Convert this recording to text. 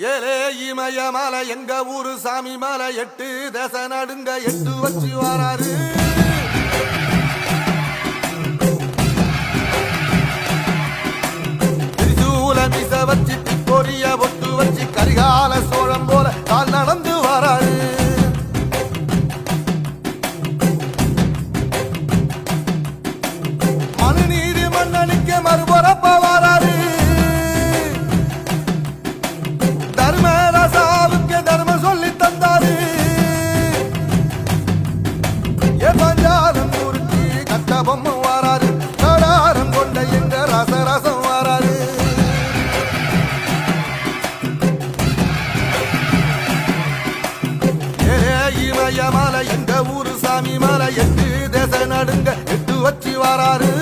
ஏலே இமய மலை எங்க ஊரு சாமி மலை 8 தேச நடுங்க 8 வச்சு வராரு. திரிசூல மிச வச்சு பொரிய பொட்டு வச்சு கரிகால சோழம் போல கால் நடந்து வராரு. மனுநீதி மன்னனுக்கு மறுபுறப்ப வராரு. தர்மராசாவுக்கு தர்மம் சொல்லி தந்தாரு. பஞ்சாலம் முறுக்கி கட்ட பொம்மை வராரு. கடாரம் கொண்ட எங்க ரசரசம் வராரு. இமய மலை எங்க ஊரு சாமி மலை 8 தேச நடுங்க 8 வச்சு வராரு.